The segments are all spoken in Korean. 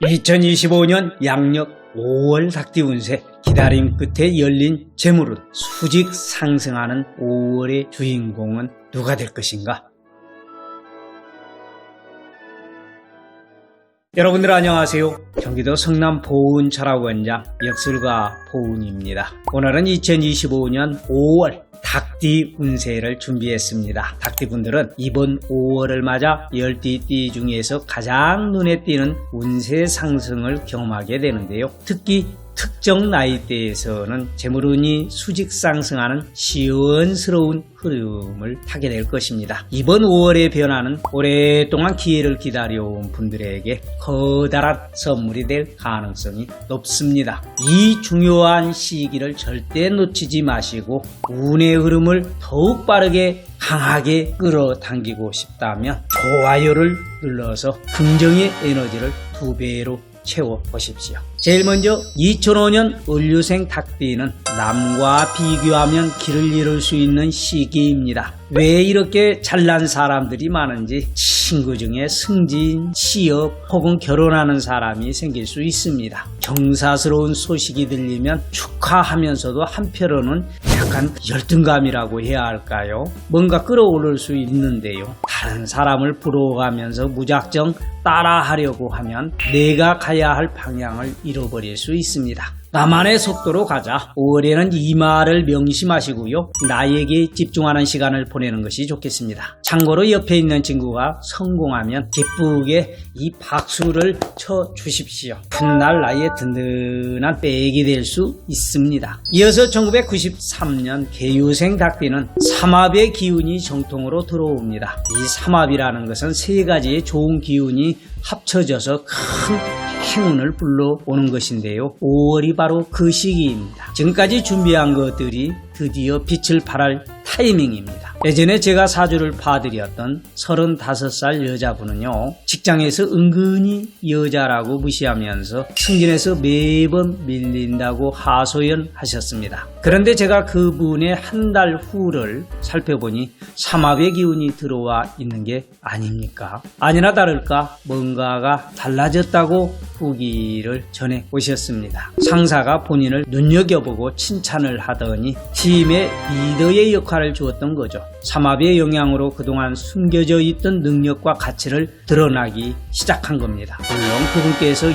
2025년 양력 5월 닭띠 운세, 기다림 끝에 열린 재물운, 수직 상승하는 5월의 주인공은 누가 될 것인가? 여러분들 안녕하세요. 경기도 성남 보은 철학원장 역술가 보은입니다. 오늘은 2025년 5월 닭띠 운세를 준비했습니다. 닭띠분들은 이번 5월을 맞아 열띠 중에서 가장 눈에 띄는 운세 상승을 경험하게 되는데요. 특히 특정 나이대에서는 재물운이 수직 상승하는 시원스러운 흐름을 타게 될 것입니다. 이번 5월의 변화는 오랫동안 기회를 기다려온 분들에게 커다란 선물이 될 가능성이 높습니다. 이 중요한 시기를 절대 놓치지 마시고 운의 흐름을 더욱 빠르게 강하게 끌어당기고 싶다면 좋아요를 눌러서 긍정의 에너지를 2배로 채워보십시오. 제일 먼저 2005년 을류생 닭띠는 남과 비교하면 길을 잃을 수 있는 시기입니다. 왜 이렇게 잘난 사람들이 많은지 친구 중에 승진, 취업 혹은 결혼하는 사람이 생길 수 있습니다. 경사스러운 소식이 들리면 축하하면서도 한편으로는 약간 열등감이라고 해야 할까요? 뭔가 끌어올릴 수 있는데요. 다른 사람을 부러워하면서 무작정 따라하려고 하면 내가 가야 할 방향을 잃어버릴 수 있습니다. 나만의 속도로 가자. 5월에는 이 말을 명심하시고요. 나에게 집중하는 시간을 보내는 것이 좋겠습니다. 참고로 옆에 있는 친구가 성공하면 기쁘게 이 박수를 쳐 주십시오. 훗날 나의 든든한 백이 될 수 있습니다. 이어서 1993년 개유생 닭띠는 삼합의 기운이 정통으로 들어옵니다. 이 삼합이라는 것은 세 가지의 좋은 기운이 합쳐져서 큰 행운을 불러오는 것인데요. 5월이 바로 그 시기입니다. 지금까지 준비한 것들이 드디어 빛을 발할 타이밍입니다. 예전에 제가 사주를 봐드렸던 35살 여자분은요, 직장에서 은근히 여자라고 무시하면서 승진해서 매번 밀린다고 하소연하셨습니다. 그런데 제가 그분의 한 달 후를 살펴보니 삼합의 기운이 들어와 있는 게 아닙니까? 아니나 다를까 뭔가가 달라졌다고 후기를 전해 오셨습니다. 상사가 본인을 눈여겨보고 칭찬을 하더니 팀의 리더의 역할을 주었던 거죠. 삼합의 영향으로 그동안 숨겨져 있던 능력과 가치를 드러나기 시작한 겁니다. 물론 그분께서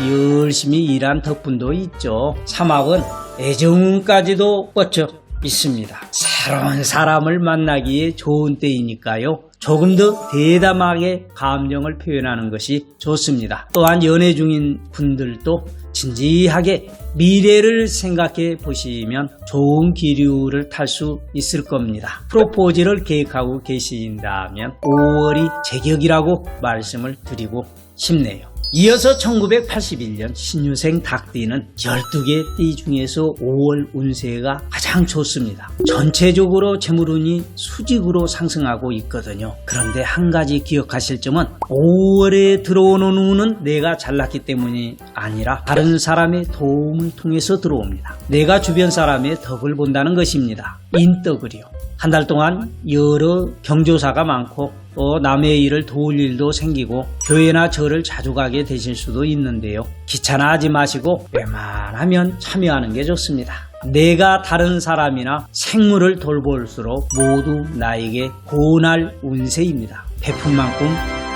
열심히 일한 덕분도 있죠. 삼합은 애정까지도 뻗쳐 있습니다. 새로운 사람을 만나기에 좋은 때이니까요. 조금 더 대담하게 감정을 표현하는 것이 좋습니다. 또한 연애 중인 분들도 진지하게 미래를 생각해 보시면 좋은 기류를 탈 수 있을 겁니다. 프로포즈를 계획하고 계신다면 5월이 제격이라고 말씀을 드리고 싶네요. 이어서 1981년 신유생 닭띠는 12개 띠 중에서 5월 운세가 가장 좋습니다. 전체적으로 재물운이 수직으로 상승하고 있거든요. 그런데 한 가지 기억하실 점은 5월에 들어오는 운은 내가 잘났기 때문이 아니라 다른 사람의 도움을 통해서 들어옵니다. 내가 주변 사람의 덕을 본다는 것입니다. 인덕을요. 한 달 동안 여러 경조사가 많고 또 남의 일을 도울 일도 생기고 교회나 절을 자주 가게 되실 수도 있는데요. 귀찮아하지 마시고 웬만하면 참여하는 게 좋습니다. 내가 다른 사람이나 생물을 돌볼수록 모두 나에게 고운할 운세입니다. 베푼 만큼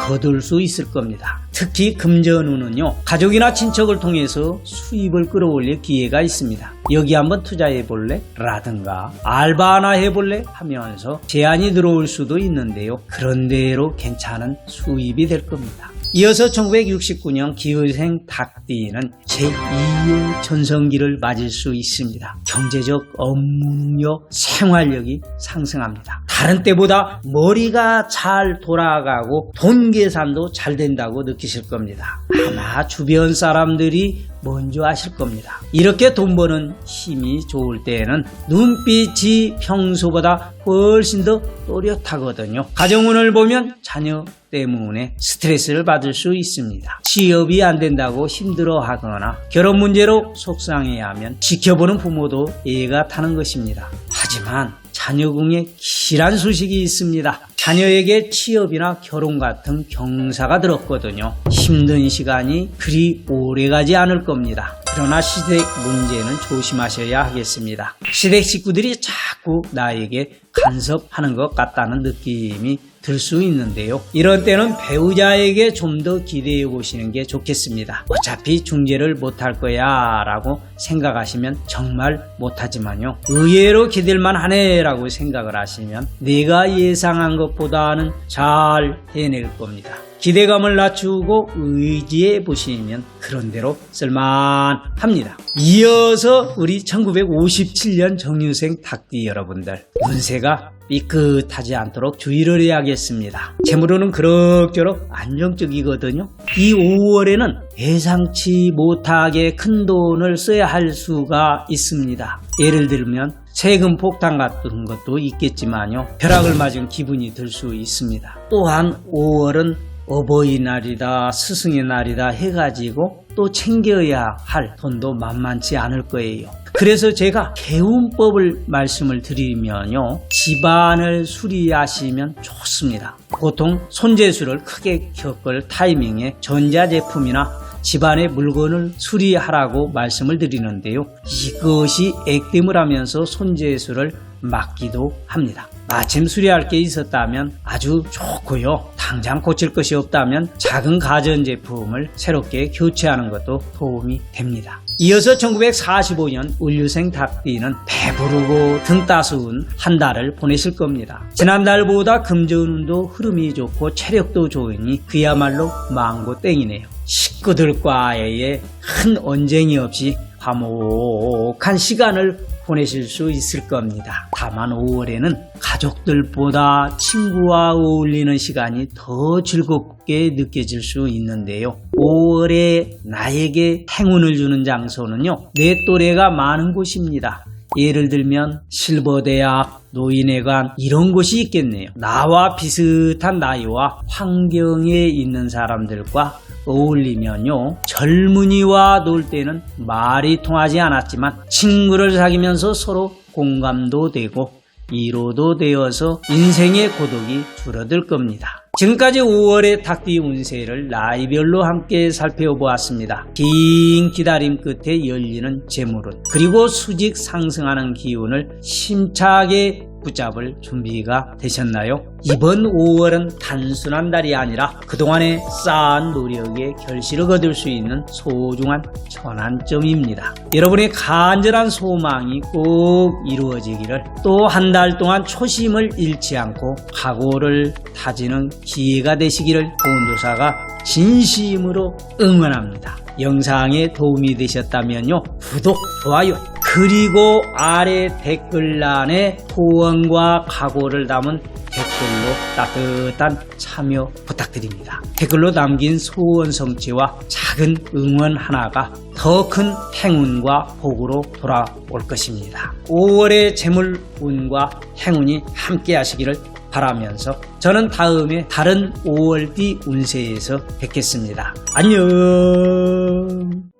거둘 수 있을 겁니다. 특히 금전운은요, 가족이나 친척을 통해서 수입을 끌어올릴 기회가 있습니다. 여기 한번 투자해볼래? 라든가 알바 하나 해볼래? 하면서 제안이 들어올 수도 있는데요. 그런대로 괜찮은 수입이 될 겁니다. 이어서 1969년 기후생 닭띠는 제2의 전성기를 맞을 수 있습니다. 경제적 업무력, 생활력이 상승합니다. 다른 때보다 머리가 잘 돌아가고 돈 계산도 잘 된다고 느끼실 겁니다. 아마 주변 사람들이 먼저 아실 겁니다. 이렇게 돈 버는 힘이 좋을 때에는 눈빛이 평소보다 훨씬 더 또렷하거든요. 가정운을 보면 자녀 때문에 스트레스를 받을 수 있습니다. 취업이 안 된다고 힘들어하거나 결혼 문제로 속상해하면 지켜보는 부모도 이해가 타는 것입니다. 하지만 자녀궁에 기란 소식이 있습니다. 자녀에게 취업이나 결혼 같은 경사가 들었거든요. 힘든 시간이 그리 오래가지 않을 겁니다. 그러나 시댁 문제는 조심하셔야 하겠습니다. 시댁 식구들이 자꾸 나에게 간섭하는 것 같다는 느낌이 들 수 있는데요. 이런 때는 배우자에게 좀 더 기대해 보시는 게 좋겠습니다. 어차피 중재를 못할 거야 라고 생각하시면 정말 못하지만요. 의외로 기댈만 하네 라고 생각을 하시면 내가 예상한 것보다는 잘 해낼 겁니다. 기대감을 낮추고 의지해 보시면 그런대로 쓸만합니다. 이어서 우리 1957년 정유생 닭띠 여러분들, 운세가 삐끗하지 않도록 주의를 해야겠습니다. 재물운은 그럭저럭 안정적이거든요. 이 5월에는 예상치 못하게 큰 돈을 써야 할 수가 있습니다. 예를 들면 세금 폭탄 같은 것도 있겠지만요. 벼락을 맞은 기분이 들 수 있습니다. 또한 5월은 어버이날이다, 스승의 날이다 해가지고 또 챙겨야 할 돈도 만만치 않을 거예요. 그래서 제가 개운법을 말씀을 드리면요, 집안을 수리하시면 좋습니다. 보통 손재수를 크게 겪을 타이밍에 전자제품이나 집안의 물건을 수리하라고 말씀을 드리는데요, 이것이 액땜을 하면서 손재수를 막기도 합니다. 마침 수리할 게 있었다면 아주 좋고요. 당장 고칠 것이 없다면 작은 가전제품을 새롭게 교체하는 것도 도움이 됩니다. 이어서 1945년 을류생 닭띠는 배부르고 등 따스운 한 달을 보내실 겁니다. 지난달보다 금전운도 흐름이 좋고 체력도 좋으니 그야말로 망고 땡이네요. 식구들과의 큰 언쟁이 없이 화목한 시간을 보내실 수 있을 겁니다. 다만 5월에는 가족들보다 친구와 어울리는 시간이 더 즐겁게 느껴질 수 있는데요. 5월에 나에게 행운을 주는 장소는요, 내 또래가 많은 곳입니다. 예를 들면 실버대학, 노인회관 이런 곳이 있겠네요. 나와 비슷한 나이와 환경에 있는 사람들과 어울리면요, 젊은이와 놀 때는 말이 통하지 않았지만 친구를 사귀면서 서로 공감도 되고 위로도 되어서 인생의 고독이 줄어들 겁니다. 지금까지 5월의 닭띠 운세를 나이별로 함께 살펴보았습니다. 긴 기다림 끝에 열리는 재물운, 그리고 수직 상승하는 기운을 심차게 붙잡을 준비가 되셨나요? 이번 5월은 단순한 달이 아니라 그동안에 쌓은 노력의 결실을 거둘 수 있는 소중한 전환점입니다. 여러분의 간절한 소망이 꼭 이루어지기를, 또 한 달 동안 초심을 잃지 않고 각오를 다지는 기회가 되시기를 고운도사가 진심으로 응원합니다. 영상에 도움이 되셨다면요, 구독, 좋아요, 그리고 아래 댓글란에 소원과 각오를 담은 댓글로 따뜻한 참여 부탁드립니다. 댓글로 남긴 소원 성취와 작은 응원 하나가 더 큰 행운과 복으로 돌아올 것입니다. 5월의 재물운과 행운이 함께 하시기를 바라면서 저는 다음에 다른 5월띠 운세에서 뵙겠습니다. 안녕.